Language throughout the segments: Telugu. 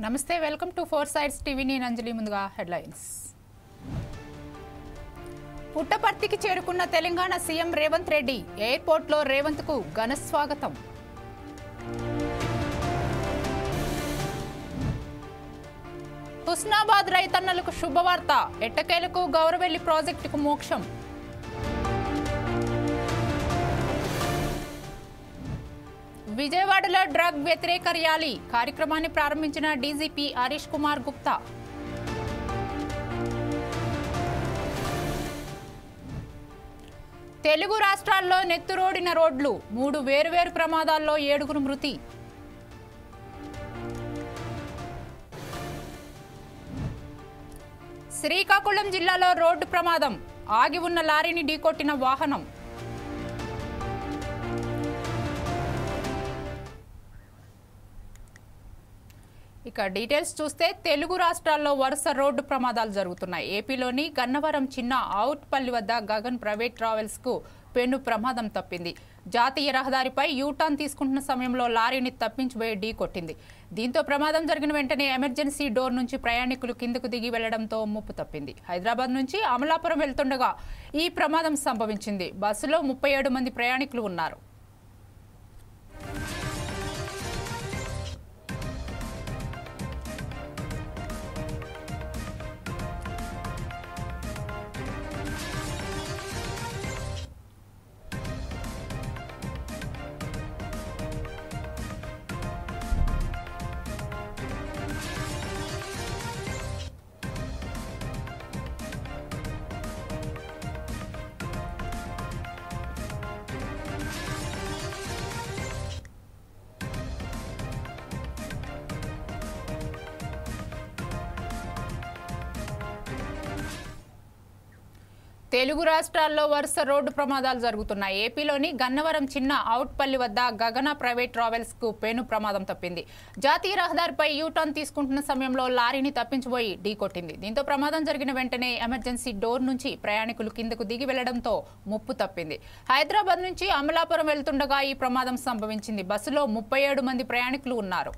నమస్తే welcome to four sides TV నేను అంజలి ముందుగా హెడ్లైన్స్ పుట్టపర్తికి చేరుకున్న తెలంగాణ సీఎం రేవంత్ రెడ్డి ఎయిర్పోర్ట్లో రేవంత్కు ఘన స్వాగతం హుస్నాబాద్ రైతన్నలకు శుభవార్త ఎట్టకేలకు గౌరవెల్లి ప్రాజెక్టుకు మోక్షం విజయవాడలో డ్రగ్ వ్యతిరేక ర్యాలీ కార్యక్రమాన్ని ప్రారంభించిన డీజీపీ హరీష్ కుమార్ గుప్తా తెలుగు రాష్ట్రాల్లో నెత్తురోడిన రోడ్లు 3 వేర్వేరు ప్రమాదాల్లో 7 మృతి శ్రీకాకుళం జిల్లాలో రోడ్డు ప్రమాదం ఆగి ఉన్న లారీని ఢీకొట్టిన వాహనం ఇక డీటెయిల్స్ చూస్తే తెలుగు రాష్ట్రాల్లో వరుస రోడ్డు ప్రమాదాలు జరుగుతున్నాయి. ఏపీలోని గన్నవరం చిన్న అవుట్పల్లి వద్ద గగన్ ప్రైవేట్ ట్రావెల్స్ కు పెను ప్రమాదం తప్పింది. జాతీయ రహదారిపై యూటర్న్ తీసుకుంటున్న సమయంలో లారీని తప్పించిపోయి ఢీ కొట్టింది. దీంతో ప్రమాదం జరిగిన వెంటనే ఎమర్జెన్సీ డోర్ నుంచి ప్రయాణికులు కిందకు దిగి వెళ్లడంతో ముప్పు తప్పింది. హైదరాబాద్ నుంచి అమలాపురం వెళ్తుండగా ఈ ప్రమాదం సంభవించింది. బస్సులో 37 మంది ప్రయాణికులు ఉన్నారు. తెలుగు రాష్ట్రాల్లో వరుస రోడ్డు ప్రమాదాలు జరుగుతున్నాయి. ఏపీలోని గన్నవరం చిన్న అవుట్పల్లి వద్ద గగన ప్రైవేట్ ట్రావెల్స్ కు పెను ప్రమాదం తప్పింది. జాతీయ రహదారిపై యూటర్న్ తీసుకుంటున్న సమయంలో లారీని తప్పించిపోయి ఢీకొట్టింది. దీంతో ప్రమాదం జరిగిన వెంటనే ఎమర్జెన్సీ డోర్ నుంచి ప్రయాణికులు కిందకు దిగి వెళ్లడంతో ముప్పు తప్పింది. హైదరాబాద్ నుంచి అమలాపురం వెళ్తుండగా ఈ ప్రమాదం సంభవించింది. బస్సులో 37 మంది ప్రయాణికులు ఉన్నారు.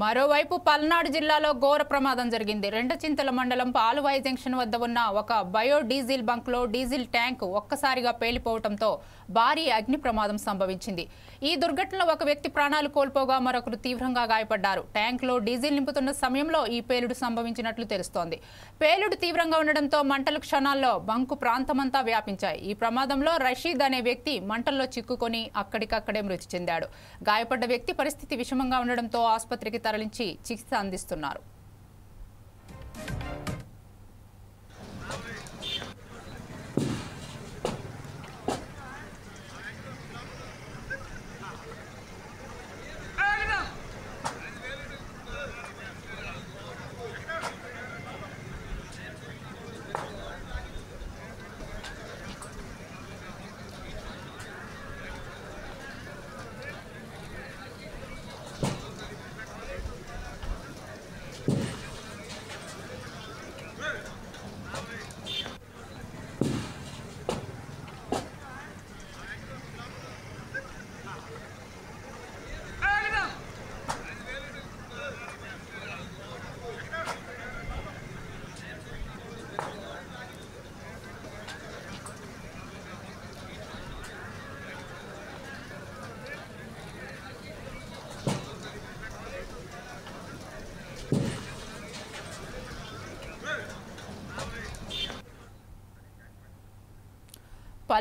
మరోవైపు పల్నాడు జిల్లాలో ఘోర ప్రమాదం జరిగింది. రెండచింతల మండలం పాలువాయి జంక్షన్ వద్ద ఉన్న ఒక బయో డీజిల్ బంక్లో డీజిల్ ట్యాంక్ ఒక్కసారిగా పేలిపోవడంతో భారీ అగ్ని ప్రమాదం సంభవించింది. ఈ దుర్ఘటనలో ఒక వ్యక్తి ప్రాణాలు కోల్పోగా మరొకరు తీవ్రంగా గాయపడ్డారు. ట్యాంక్లో డీజిల్ నింపుతున్న సమయంలో ఈ పేలుడు సంభవించినట్లు తెలుస్తోంది. పేలుడు తీవ్రంగా ఉండడంతో మంటలు క్షణాల్లో బంకు ప్రాంతమంతా వ్యాపించాయి. ఈ ప్రమాదంలో రషీద్ అనే వ్యక్తి మంటల్లో చిక్కుకొని అక్కడికక్కడే మృతి చెందాడు. గాయపడ్డ వ్యక్తి పరిస్థితి విషమంగా ఉండడంతో ఆసుపత్రికి తరలించి చికిత్స అందిస్తున్నారు.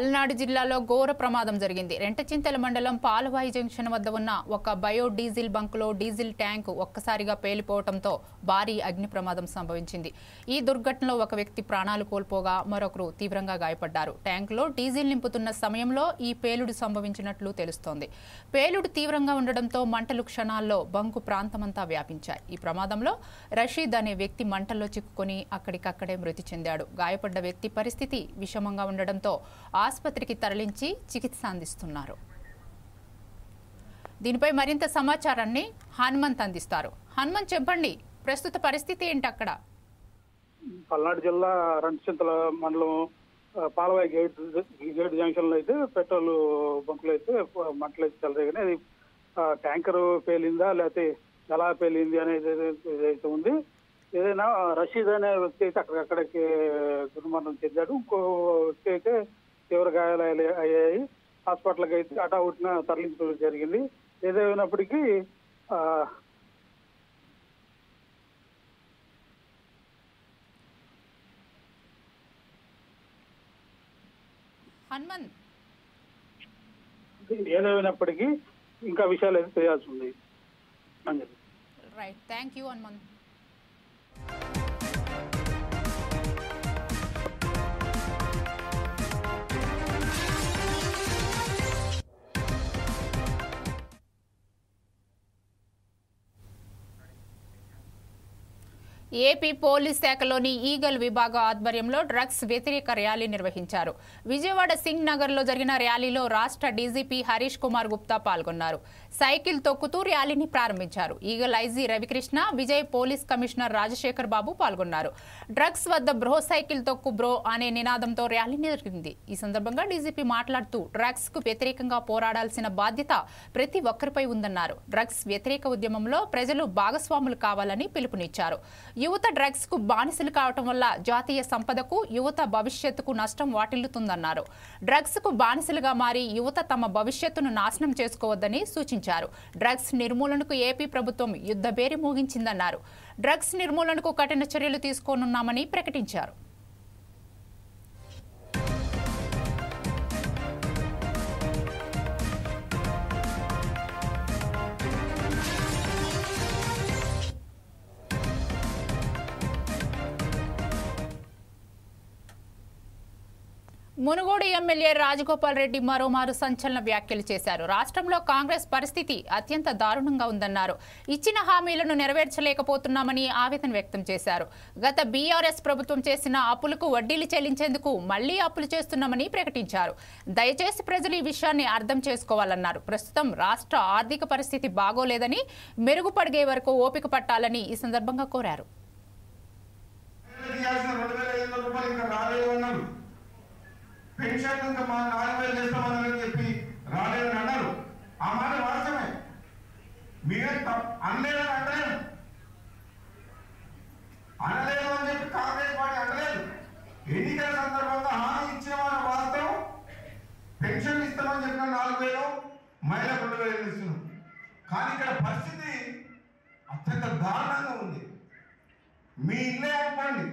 పల్నాడు జిల్లాలో ఘోర ప్రమాదం జరిగింది. రెంటచింతల మండలం పాలవాయి జంక్షన్ వద్ద ఉన్న ఒక బయో డీజిల్ బంకులో డీజిల్ ట్యాంక్ ఒక్కసారిగా పేలిపోవడంతో భారీ అగ్ని ప్రమాదం సంభవించింది. ఈ దుర్ఘటనలో ఒక వ్యక్తి ప్రాణాలు కోల్పోగా మరొకరు తీవ్రంగా గాయపడ్డారు. ట్యాంకులో డీజిల్ నింపుతున్న సమయంలో ఈ పేలుడు సంభవించినట్లు తెలుస్తోంది. పేలుడు తీవ్రంగా ఉండడంతో మంటలు క్షణాల్లో బంకు ప్రాంతమంతా వ్యాపించాయి. ఈ ప్రమాదంలో రషీద్ అనే వ్యక్తి మంటల్లో చిక్కుకొని అక్కడికక్కడే మృతి చెందాడు. గాయపడ్డ వ్యక్తి పరిస్థితి విషమంగా ఉండడంతో ఆసుపత్రికి తరలించి చికిత్స అందిస్తున్నారు. దీనిపై మరింత సమాచారాన్ని హనుమంత్ అందిస్తారు. హనుమంత్, చెప్పండి, ప్రస్తుత పరిస్థితి ఏంటి అక్కడ? పల్నాడు జిల్లా రెంటచింతల మండలం పాలవాయి గేట్ జంక్షన్ లో అయితే పెట్రోల్ బంకులు అయితే మంటలు అయితే చెలరేగానే అది ట్యాంకర్ పేలిందా లేకపోతే ఎలా పేలింది అనేది ఏదైతే ఉంది. ఏదైనా రషీద్ అనే వ్యక్తి అయితే అక్కడికి దుర్మరణం చెందాడు. ఇంకో వ్యక్తి అయితే తీవ్ర గాయాలు అయ్యాయి. హాస్పిటల్కి అయితే హఠావుటిన తరలించడం జరిగింది. ఏదైనప్పటికీ హనుమంత్, ఏదైనప్పటికీ ఇంకా విషయాలు అయితే తెలియాల్సి ఉంది. Right, thank you Hanumanth. AP police శాఖలోని ఈగల్ విభాగ ఆధ్వర్యంలో డ్రగ్స్ వ్యతిరేక ర్యాలీ నిర్వహించారు. విజయవాడ సింగ్ నగర్ లో జరిగిన ర్యాలీలో రాష్ట్ర డీజీపీ హరీష్ కుమార్ గుప్తా పాల్గొన్నారు. సైకిల్ తొక్కుతూ ర్యాలీని ప్రారంభించారు. Eagle IG Ravikrishna, Vijay police commissioner Rajasekhar Babu పాల్గొన్నారు. డ్రగ్స్ వద్ద బ్రో, సైకిల్ తొక్కు బ్రో అనే నినాదంతో ర్యాలీ జరిగింది. ఈ సందర్భంగా డీజీపీ మాట్లాడుతూ డ్రగ్స్ కు వ్యతిరేకంగా పోరాడాల్సిన బాధ్యత ప్రతి ఒక్కరిపై ఉందన్నారు. డ్రగ్స్ వ్యతిరేక ఉద్యమంలో ప్రజలు భాగస్వాములు కావాలని పిలుపునిచ్చారు. యువత డ్రగ్స్ కు బానిసలు కావటం వల్ల జాతీయ సంపదకు, యువత భవిష్యత్తుకు నష్టం వాటిల్లుతుందన్నారు. డ్రగ్స్ కు బానిసలుగా మారి యువత తమ భవిష్యత్తును నాశనం చేసుకోవద్దని సూచించారు. డ్రగ్స్ నిర్మూలనకు ఏపీ ప్రభుత్వం యుద్ధబేరి మోగించిందన్నారు. డ్రగ్స్ నిర్మూలనకు కఠిన చర్యలు తీసుకోనున్నామని ప్రకటించారు. మునుగోడు ఎమ్మెల్యే రాజగోపాల్ రెడ్డి మరోమారు సంచలన వ్యాఖ్యలు చేశారు. రాష్ట్రంలో కాంగ్రెస్ పరిస్థితి అత్యంత దారుణంగా ఉందన్నారు. ఇచ్చిన హామీలను నెరవేర్చలేకపోతున్నామని ఆవేదన వ్యక్తం చేశారు. గత బీఆర్ఎస్ ప్రభుత్వం చేసిన అప్పులకు వడ్డీలు చెల్లించేందుకు మళ్లీ అప్పులు చేస్తున్నామని ప్రకటించారు. దయచేసి ప్రజలు ఈ విషయాన్ని అర్థం చేసుకోవాలన్నారు. ప్రస్తుతం రాష్ట్ర ఆర్థిక పరిస్థితి బాగోలేదని, మెరుగుపడిగే వరకు ఓపిక పట్టాలని ఈ సందర్భంగా కోరారు. పెన్షన్ ఇంకా మా 4,000 చేస్తామని చెప్పి రాలేదని అన్నారు. ఆ మాట వాస్తవమే. మీరే అనలేదు అంటలేదు అని చెప్పి కాంగ్రెస్ పార్టీ అనలేదు. ఎన్నికల సందర్భంగా హామీ ఇచ్చిన వారు వాస్తవం. పెన్షన్ ఇస్తామని చెప్పిన 4,000, మహిళలకు 2,000 ఇస్తున్నాం. కానీ ఇక్కడ పరిస్థితి అత్యంత దారుణంగా ఉంది. మీ ఇల్లే అనుకోండి,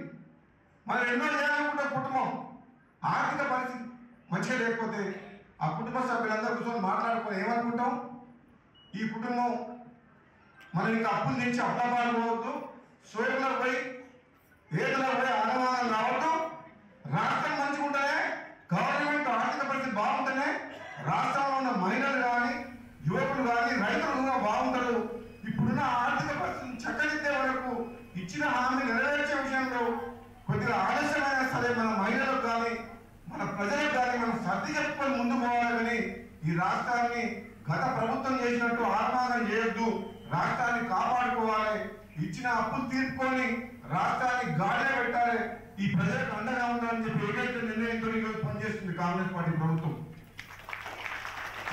మరి ఎన్నో చేయాలనుకుంటే కుటుంబం ఆర్థిక పరిస్థితి మంచిగా లేకపోతే ఆ కుటుంబ సభ్యులందరూ కూర్చొని మాట్లాడుకొని ఏమనుకుంటాం, ఈ కుటుంబం మనం ఇంకా అప్పులు తెచ్చి అప్పాలు పోవద్దు, సోయకులకు పోయి ఏదైనా పోయి అనుమానాలు రావద్దు. రాష్ట్రం మంచిగా ఉంటేనే, గవర్నమెంట్ ఆర్థిక పరిస్థితి బాగుంటేనే రాష్ట్రంలో ఉన్న మహిళలు కానీ, యువకులు కానీ, రైతులు కూడా బాగుంటారు. ఇప్పుడున్న ఆర్థిక పరిస్థితిని చక్కదిద్దే వరకు ఇచ్చిన హామీ నెరవేర్చే విషయంలో కొద్దిగా ఆలస్యమైనా సరే మన మహిళలకు కానీ, మన ప్రజలకు కానీ మనం సర్ది చెప్పుకొని ముందు పోవాలని, ఈ రాష్ట్రాన్ని గత ప్రభుత్వం చేసినట్టు ఆత్మానం చేయొద్దు, రాష్ట్రాన్ని కాపాడుకోవాలి, ఇచ్చిన అప్పులు తీర్చుకొని రాష్ట్రాన్ని గాడిలో పెట్టాలి, ఈ ప్రజలకు అండగా ఉండాలని చెప్పి ఏకైక నిర్ణయంతో ఈరోజు పనిచేస్తుంది కాంగ్రెస్ పార్టీ ప్రభుత్వం.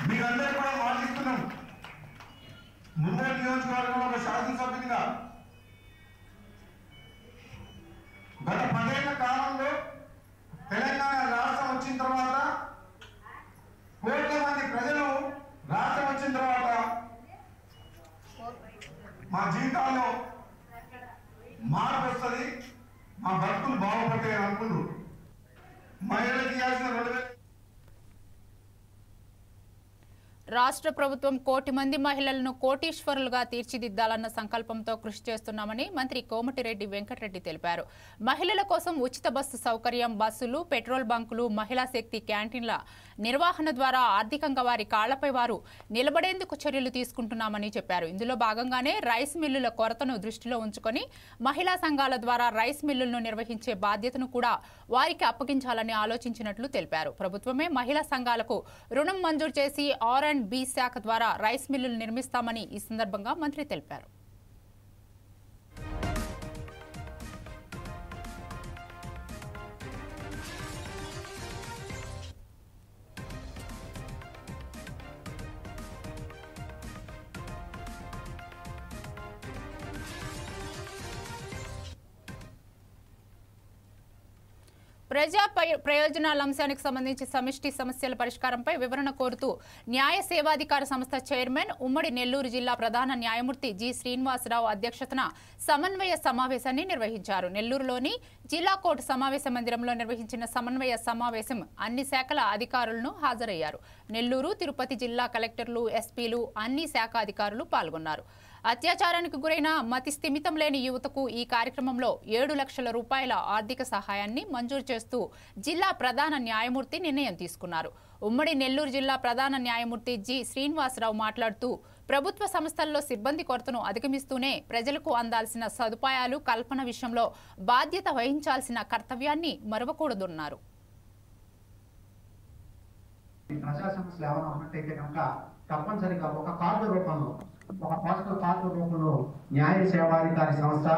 మీరందరూ కూడా మాటిస్తున్నాం. మునుగోడు నియోజకవర్గంలో ఒక శాసనసభ్యునిగా గత 10 ఏళ్ల కాలంలో తెలంగాణ రాష్ట్రం వచ్చిన తర్వాత కోట్ల మంది ప్రజలు రాష్ట్రం వచ్చిన తర్వాత మా జీవితాల్లో మార్పు వస్తుంది, మా బతుకులు బాగుపడతాయని అనుకున్నారు. మహిళలకు ఇవ్వాల్సిన 2,000 రాష్ట్ర ప్రభుత్వం 1 కోటి మంది మహిళలను కోటీశ్వరులుగా తీర్చిదిద్దాలన్న సంకల్పంతో కృషి చేస్తున్నామని మంత్రి కోమటిరెడ్డి వెంకటరెడ్డి తెలిపారు. మహిళల కోసం ఉచిత బస్సు సౌకర్యం, బస్సులు, పెట్రోల్ బంకులు, మహిళా శక్తి క్యాంటీన్ల నిర్వహణ ద్వారా ఆర్థికంగా వారి కాళ్లపై వారు నిలబడేందుకు చర్యలు తీసుకుంటున్నామని చెప్పారు. ఇందులో భాగంగానే రైస్ మిల్లుల కొరతను దృష్టిలో ఉంచుకొని మహిళా సంఘాల ద్వారా రైస్ మిల్లులను నిర్వహించే బాధ్యతను కూడా వారికి అప్పగించాలని ఆలోచించినట్లు తెలిపారు. ప్రభుత్వమే మహిళా సంఘాలకు రుణం మంజూరు చేసి R&B శాఖ ద్వారా రైస్ మిల్లులు నిర్మిస్తామని ఈ సందర్భంగా మంత్రి తెలిపారు. ప్రజా ప్రయోజనాల అంశానికి సంబంధించి సమిష్టి సమస్యల పరిష్కారంపై వివరణ కోరుతూ న్యాయ సేవాధికార సంస్థ చైర్మన్ ఉమ్మడి నెల్లూరు జిల్లా ప్రధాన న్యాయమూర్తి జి శ్రీనివాసరావు అధ్యక్షతన సమన్వయ సమావేశాన్ని నిర్వహించారు. నెల్లూరులోని జిల్లా కోర్టు సమావేశ మందిరంలో నిర్వహించిన సమన్వయ సమావేశం అన్ని శాఖల అధికారులను హాజరయ్యారు. నెల్లూరు, తిరుపతి జిల్లా కలెక్టర్లు, ఎస్పీలు, అన్ని శాఖ అధికారులు పాల్గొన్నారు. అత్యాచారానికి గురైన మతి స్థిమితం లేని యువతకు ఈ కార్యక్రమంలో 7 లక్షల రూపాయల ఆర్థిక సహాయాన్ని మంజూరు చేస్తూ జిల్లా ప్రధాన న్యాయమూర్తి నిర్ణయం తీసుకున్నారు. ఉమ్మడి నెల్లూరు జిల్లా ప్రధాన న్యాయమూర్తి జి శ్రీనివాసరావు మాట్లాడుతూ ప్రభుత్వ సంస్థల్లో సిబ్బంది కొరతను అధిగమిస్తూనే ప్రజలకు అందాల్సిన సదుపాయాలు కల్పన విషయంలో బాధ్యత వహించాల్సిన కర్తవ్యాన్ని మరవకూడదన్నారు. ప్రజా సమస్యలు ఏమైనా ఉన్నట్టయితే కనుక తప్పనిసరిగా ఒక కార్డు రూపంలో, ఒక పోస్టల్ కార్డు రూపంలో న్యాయ సేవాధికారి సంస్థ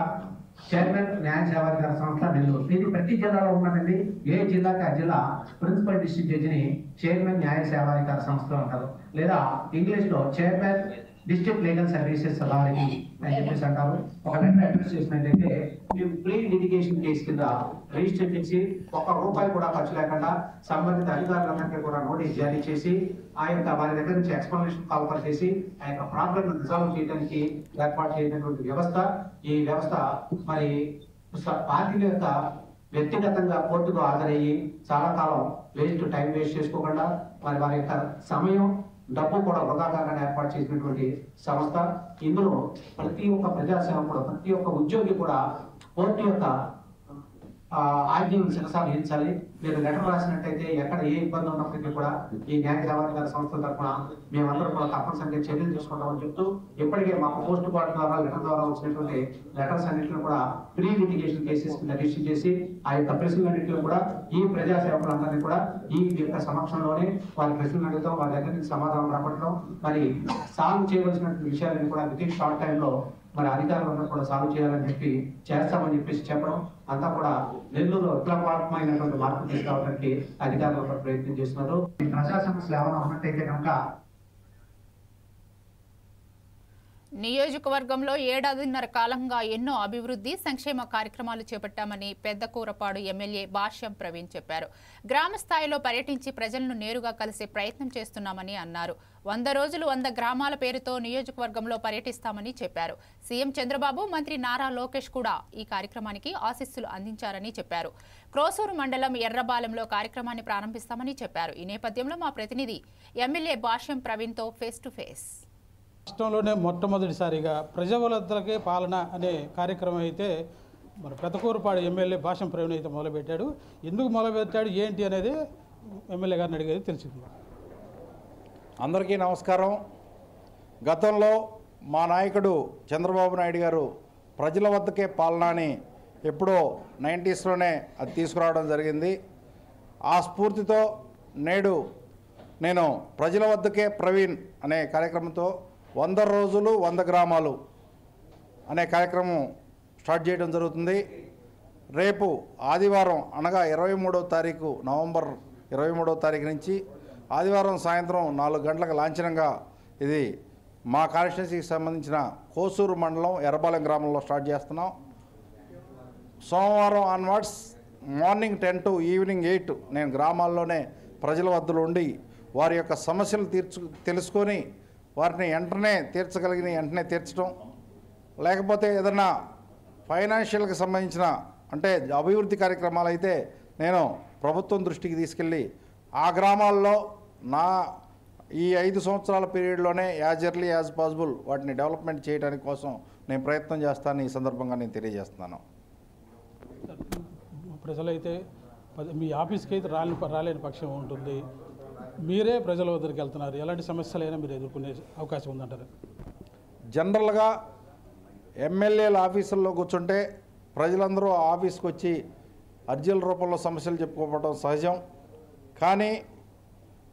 చైర్మన్, న్యాయ సేవాధికారి సంస్థ నెల్లూరు, ఇది ప్రతి జిల్లాలో ఉన్నదండి. ఏ జిల్లాకి ఆ జిల్లా ప్రిన్సిపల్ డిస్ట్రిక్ట్ జడ్జిని చైర్మన్ న్యాయ సేవాధికార సంస్థ అంటారు, లేదా ఇంగ్లీష్ లో chairman district legal services authority అని చెప్పేసి అంటారు. ఒక లెటర్ అడ్రస్ చేసినట్టయితే మేము ప్రీ లిటిగేషన్ కేసు కింద రిజిస్టర్ చేసి ₹1 కూడా ఖర్చు లేకుండా సంబంధిత అధికారులందరికీ కూడా నోటీస్ జారీ చేసి ఆ యొక్క వారి దగ్గర నుంచి ఎక్స్ప్లనేషన్ కాల్ చేసి ఆ యొక్క ప్రాబ్లం రిజాల్వ్ చేయడానికి ఏర్పాటు చేయనటువంటి వ్యవస్థ. ఈ వ్యవస్థ మరి పార్టీల యొక్క వ్యక్తిగతంగా కోర్టుకు హాజరయ్యి చాలా కాలం టైం వేస్ట్ చేసుకోకుండా మరి వారి యొక్క సమయం, డబ్బు కూడా వృధా కాకుండా ఏర్పాటు చేసినటువంటి సంస్థ. ఇందులో ప్రతి ఒక్క ప్రజాసేవకుడు, ప్రతి ఒక్క ఉద్యోగి కూడా కోర్టు యొక్క ఆజ్ఞలను శిరసా వహించాలి. మీరు లెటర్ రాసినట్టయితే ఎక్కడ ఏ ఇబ్బంది ఉన్నప్పటికీ కూడా ఈ న్యాయ సేవాధికార సంస్థల తరఫున మేమందరూ కూడా తప్పనిసరిగా చర్యలు తీసుకుంటామని చెప్తూ, ఇప్పటికే మాకు పోస్ట్ కార్డు ద్వారా, లెటర్ ద్వారా వచ్చినటువంటి లెటర్స్ అన్నింటిని కూడా ప్రీ లిటిగేషన్ కేసెస్ కింద రిజిస్టర్ చేసి ఆ యొక్క ప్రశ్నలన్నింటిలో కూడా ఈ ప్రజా సేవకులందరినీ కూడా ఈ యొక్క సమక్షంలోనే వారి ప్రశ్నలు అడుగుతాం, వారి దగ్గర నుంచి సమాధానం రాబట్టడం, మరి సాల్వ్ చేయవలసినటువంటి విషయాలను కూడా విత్ ఇన్ షార్ట్ టైంలో మరి అధికారులందరూ కూడా సాల్వ్ చేయాలని చెప్పి చేస్తామని చెప్పేసి చెప్పడం, అంతా కూడా నెల్లూరులో విప్లవాత్మకమైనటువంటి మార్పు తీసుకురావడానికి అధికారులు ప్రయత్నం చేస్తున్నారు. ప్రజా సమస్యలు ఏమైనా ఉన్నట్టయితే కనుక నియోజకవర్గంలో 7.5 కాలంగా ఎన్నో అభివృద్ధి సంక్షేమ కార్యక్రమాలు చేపట్టామని పెద్దకూరపాడు ఎమ్మెల్యే భాష్యం ప్రవీణ్ చెప్పారు. గ్రామ స్థాయిలో పర్యటించి ప్రజలను నేరుగా కలిసే ప్రయత్నం చేస్తున్నామని అన్నారు. 100 రోజులు 100 గ్రామాల పేరుతో నియోజకవర్గంలో పర్యటిస్తామని చెప్పారు. సీఎం చంద్రబాబు, మంత్రి నారా లోకేష్ కూడా ఈ కార్యక్రమానికి ఆశీస్సులు అందించారని చెప్పారు. క్రోసూరు మండలం ఎర్రబాలెంలో కార్యక్రమాన్ని ప్రారంభిస్తామని చెప్పారు. ఈ నేపథ్యంలో మా ప్రతినిధి ఎమ్మెల్యే భాష్యం ప్రవీణ్తో ఫేస్ టు ఫేస్. రాష్ట్రంలోనే మొట్టమొదటిసారిగా ప్రజలకే పాలన అనే కార్యక్రమం అయితే మన పెద్దకూరుపాడు ఎమ్మెల్యే భాష్యం ప్రవీణ్ అయితే మొదలుపెట్టాడు. ఎందుకు మొదలుపెట్టాడు ఏంటి అనేది ఎమ్మెల్యే గారిని అడిగేది తెలుసుకుందాం. అందరికీ నమస్కారం. గతంలో మా నాయకుడు చంద్రబాబు నాయుడు గారు ప్రజల వద్దకే పాలన అని ఎప్పుడో 90స్లోనే అది తీసుకురావడం జరిగింది. ఆ స్ఫూర్తితో నేడు నేను ప్రజల వద్దకే ప్రవీణ్ అనే కార్యక్రమంతో 100 రోజులు 100 గ్రామాలు అనే కార్యక్రమం స్టార్ట్ చేయడం జరుగుతుంది. రేపు ఆదివారం అనగా 23వ తారీఖు, నవంబర్ 23వ తారీఖు నుంచి ఆదివారం సాయంత్రం 4 గంటలకు లాంఛనంగా ఇది మా కాన్స్టిట్యున్సీకి సంబంధించిన కోసూరు మండలం ఎర్రబాలెం గ్రామంలో స్టార్ట్ చేస్తున్నాం. సోమవారం ఆన్వర్డ్స్ మార్నింగ్ 10 to ఈవినింగ్ 8 నేను గ్రామాల్లోనే ప్రజల వద్దలో ఉండి వారి యొక్క సమస్యలు తెలుసుకొని వారిని వెంటనే తీర్చగలిగిన వెంటనే తీర్చడం, లేకపోతే ఏదన్నా ఫైనాన్షియల్కి సంబంధించిన అంటే అభివృద్ధి కార్యక్రమాలు అయితే నేను ప్రభుత్వం దృష్టికి తీసుకెళ్ళి ఆ గ్రామాల్లో నా ఈ 5 సంవత్సరాల పీరియడ్లోనే యాజ్ ఎర్లీ యాజ్ పాసిబుల్ వాటిని డెవలప్మెంట్ చేయడానికి కోసం నేను ప్రయత్నం చేస్తాను. ఈ సందర్భంగా నేను తెలియజేస్తున్నాను. ప్రజలైతే మీ ఆఫీస్కి అయితే రాలేని పక్షం ఉంటుంది. మీరే ప్రజల వద్దరికి వెళ్తున్నారు. ఎలాంటి సమస్యలైనా మీరు ఎదుర్కొనే అవకాశం ఉందంటారు? జనరల్గా ఎమ్మెల్యేల ఆఫీసుల్లో కూర్చుంటే ప్రజలందరూ ఆఫీస్కి వచ్చి అర్జీల రూపంలో సమస్యలు చెప్పుకోవడం సహజం. కానీ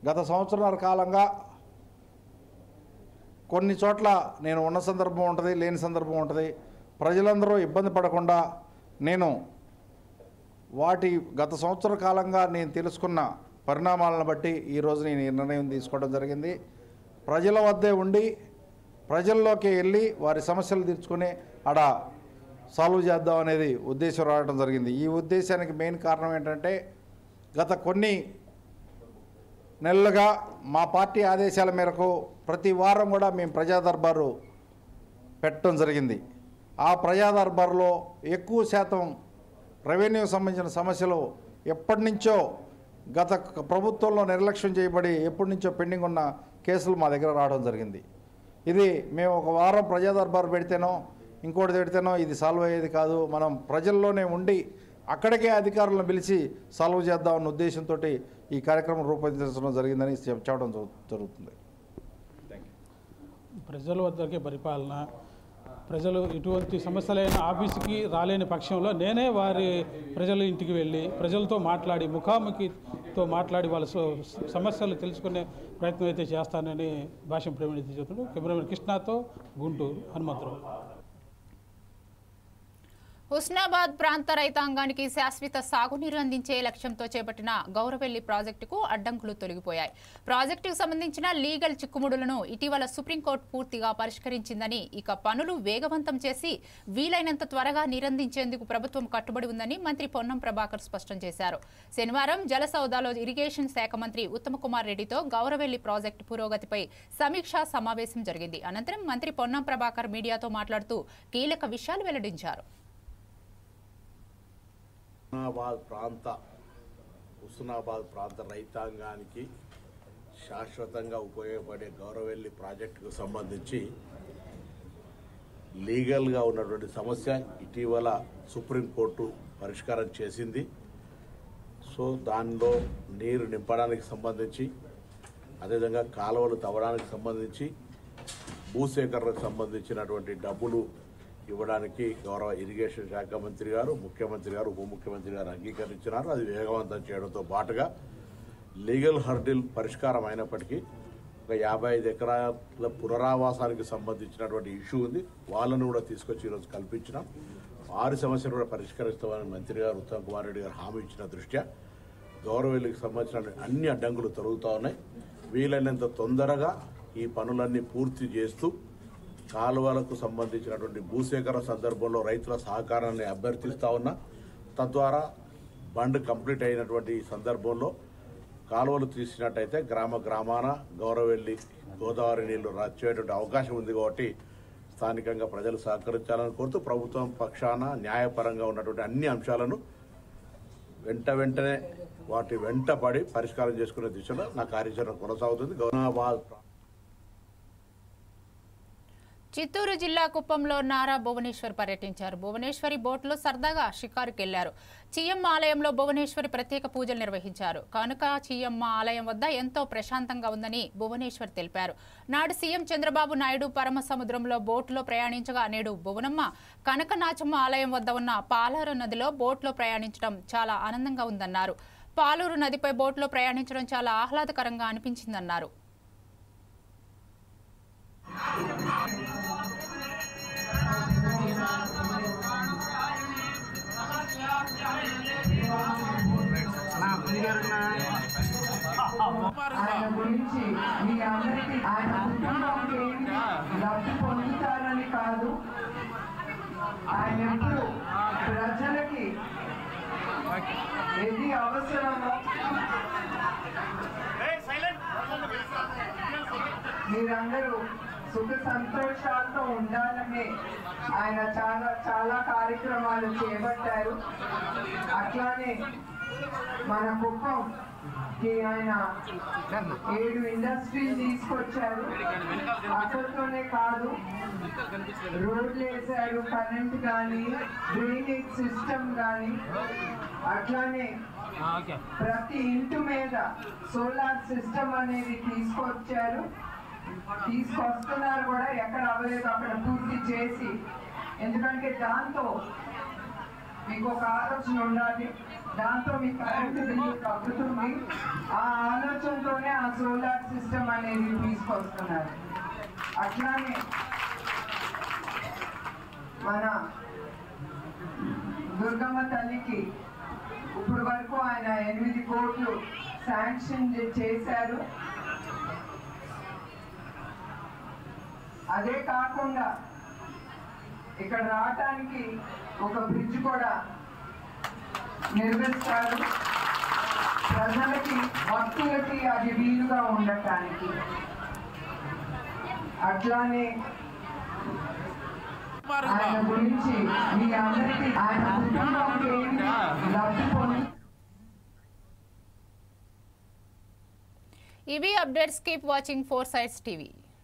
గత సంవత్సరాల కాలంగా కొన్ని చోట్ల నేను ఉన్న సందర్భం ఉంటుంది, లేని సందర్భం ఉంటుంది. ప్రజలందరూ ఇబ్బంది పడకుండా నేను వాటి గత సంవత్సర కాలంగా నేను తెలుసుకున్న పరిణామాలను బట్టి ఈరోజు నేను ఈ నిర్ణయం తీసుకోవడం జరిగింది. ప్రజల వద్దే ఉండి ప్రజల్లోకి వెళ్ళి వారి సమస్యలు తీర్చుకొని ఆడ సాల్వ్ చేద్దాం అనేది ఉద్దేశం రావడం జరిగింది. ఈ ఉద్దేశానికి మెయిన్ కారణం ఏంటంటే గత కొన్ని నెలలుగా మా పార్టీ ఆదేశాల మేరకు ప్రతి వారం కూడా మేము ప్రజా దర్బారు పెట్టడం జరిగింది. ఆ ప్రజా దర్బారులో ఎక్కువ శాతం రెవెన్యూ సంబంధించిన సమస్యలు ఎప్పటి నుంచో గత ప్రభుత్వంలో నిర్లక్ష్యం చేయబడి ఎప్పటి నుంచో పెండింగ్ ఉన్న కేసులు మా దగ్గర రావడం జరిగింది. ఇది మేము ఒక వారం ప్రజా దర్బారు పెడితేనో ఇంకోటి పెడితేనో ఇది సాల్వ్ అయ్యేది కాదు. మనం ప్రజల్లోనే ఉండి అక్కడికే అధికారులను పిలిచి సాల్వ్ చేద్దామన్న ఉద్దేశంతో ఈ కార్యక్రమం రూపొందించడం జరిగిందని చెప్పడం జరుగుతుంది. ప్రజల వద్దకే పరిపాలన. ప్రజలు ఇటువంటి సమస్యలైన ఆఫీసుకి రాలేని పక్షంలో నేనే వారి ప్రజల ఇంటికి వెళ్ళి ప్రజలతో మాట్లాడి ముఖాముఖితో మాట్లాడి వాళ్ళ సమస్యలు తెలుసుకునే ప్రయత్నం అయితే చేస్తానని భాషం ప్రవీణ్ చెబుతున్నాడు. కెమెరామెన్ కృష్ణతో గుంటూరు హనుమంతరావు. హుస్నాబాద్ ప్రాంత రైతాంగానికి శాశ్వత సాగునీరు అందించే లక్ష్యంతో చేపట్టిన గౌరవెల్లి ప్రాజెక్టుకు అడ్డంకులు తొలగిపోయాయి. ప్రాజెక్టుకు సంబంధించిన లీగల్ చిక్కుముడులను ఇటీవల సుప్రీంకోర్టు పూర్తిగా పరిష్కరించిందని, ఇక పనులు వేగవంతం చేసి వీలైనంత త్వరగా నీరందించేందుకు ప్రభుత్వం కట్టుబడి ఉందని మంత్రి పొన్నం ప్రభాకర్ స్పష్టం చేశారు. శనివారం జలసౌదాలో ఇరిగేషన్ శాఖ మంత్రి ఉత్తమ్ కుమార్ రెడ్డితో గౌరవెల్లి ప్రాజెక్టు పురోగతిపై సమీక్షా సమావేశం జరిగింది. అనంతరం మంత్రి పొన్నం ప్రభాకర్ మీడియాతో మాట్లాడుతూ కీలక విషయాలు వెల్లడించారు. హుస్నాబాద్ ప్రాంత రైతాంగానికి శాశ్వతంగా ఉపయోగపడే గౌరవెల్లి ప్రాజెక్టుకు సంబంధించి లీగల్గా ఉన్నటువంటి సమస్య ఇటీవల సుప్రీంకోర్టు పరిష్కారం చేసింది. సో దానిలో నీరు నింపడానికి సంబంధించి, అదేవిధంగా కాలువలు తవ్వడానికి సంబంధించి, భూసేకరణకు సంబంధించినటువంటి డబ్బులు ఇవ్వడానికి గౌరవ ఇరిగేషన్ శాఖ మంత్రి గారు, ముఖ్యమంత్రి గారు, ఉప ముఖ్యమంత్రి గారు అంగీకరించినారు. అది వేగవంతం చేయడంతో పాటుగా లీగల్ హర్డిల్ పరిష్కారం అయినప్పటికీ ఒక 55 ఎకరాల పునరావాసానికి సంబంధించినటువంటి ఇష్యూ ఉంది. వాళ్ళను కూడా తీసుకొచ్చి ఈరోజు కల్పించినాం. 6 సమస్యలు కూడా పరిష్కరిస్తామని మంత్రి గారు ఉత్తమ్ కుమార్ రెడ్డి గారు హామీ ఇచ్చిన దృష్ట్యా గౌరవెల్లికి సంబంధించిన అన్ని అడ్డంకులు తొలగుతూ ఉన్నాయి. వీలైనంత తొందరగా ఈ పనులన్నీ పూర్తి చేస్తూ కాలువలకు సంబంధించినటువంటి భూసేకరణ సందర్భంలో రైతుల సహకారాన్ని అభ్యర్థిస్తూ ఉన్నా. తద్వారా బండ్ కంప్లీట్ అయినటువంటి సందర్భంలో కాలువలు తీసినట్టయితే గ్రామాన గౌరవెల్లి గోదావరి నీళ్లు వచ్చేటువంటి అవకాశం ఉంది. కాబట్టి స్థానికంగా ప్రజలు సహకరించాలని కోరుతూ ప్రభుత్వం పక్షాన న్యాయపరంగా ఉన్నటువంటి అన్ని అంశాలను వెంటనే వాటి వెంటపడి పరిష్కారం చేసుకునే దిశలో నా కార్యాచరణ కొనసాగుతుంది. చిత్తూరు జిల్లా కుప్పంలో నారా భువనేశ్వర్ పర్యటించారు. భువనేశ్వరి బోట్లో సరదాగా షికారుకు వెళ్లారు. చీయమ్మ ఆలయంలో భువనేశ్వరి ప్రత్యేక పూజలు నిర్వహించారు. కనుక చీయమ్మ ఆలయం వద్ద ఎంతో ప్రశాంతంగా ఉందని భువనేశ్వర్ తెలిపారు. నాడు సీఎం చంద్రబాబు నాయుడు పరమసముద్రంలో బోట్లో ప్రయాణించగా నేడు భువనమ్మ కనకనాచమ్మ ఆలయం వద్ద ఉన్న పాలూరు నదిలో బోట్లో ప్రయాణించడం చాలా ఆనందంగా ఉందన్నారు. పాలూరు నదిపై బోట్లో ప్రయాణించడం చాలా ఆహ్లాదకరంగా అనిపించిందన్నారు. ఆయన గురించి మీ అందరికీ ఆయన కుటుంబంకి లబ్ధి పొందుతారని కాదు, ఆయన ఎప్పుడు ప్రజలకి ఏది అవసరమో మీరందరూ సుఖ సంతోషాలతో ఉండాలని ఆయన చాలా కార్యక్రమాలు చేపట్టారు. అట్లానే మన కుప్పంకి ఆయన 7 ఇండస్ట్రీలు తీసుకొచ్చారు. అక్కడితోనే కాదు, రోడ్లు వేశారు, కరెంట్ కానీ, డ్రైనేజ్ సిస్టమ్ కానీ, అట్లానే ప్రతి ఇంటి మీద సోలార్ సిస్టమ్ అనేది తీసుకొస్తున్నారు కూడా. ఎక్కడ అవ్వలేదు అక్కడ పూర్తి చేసి, ఎందుకంటే దాంతో మీకు ఒక ఆలోచన ఉండాలి, దాంతో మీ కరెంటు బిల్లు తగ్గుతుంది. ఆ ఆలోచనతోనే ఆ సోలార్ సిస్టమ్ అనేది తీసుకొస్తున్నారు. అట్లానే మన దుర్గమ్మ తల్లికి ఇప్పుడు వరకు ఆయన 8 కోట్లు శాంక్షన్ చేశారు. అదే కాకుండా ఇక్కడ రావటానికి ఒక బ్రిడ్జ్ కూడా నిర్మిస్తారు, ప్రజలకి భక్తులకి అది వీలుగా ఉండటానికి. అట్లానే ఆయన గురించి మీ అందరికీ, ఆయన కుటుంబంకి లబ్ధి పొంది. ఇవి updates. Keep watching 4 Sides TV.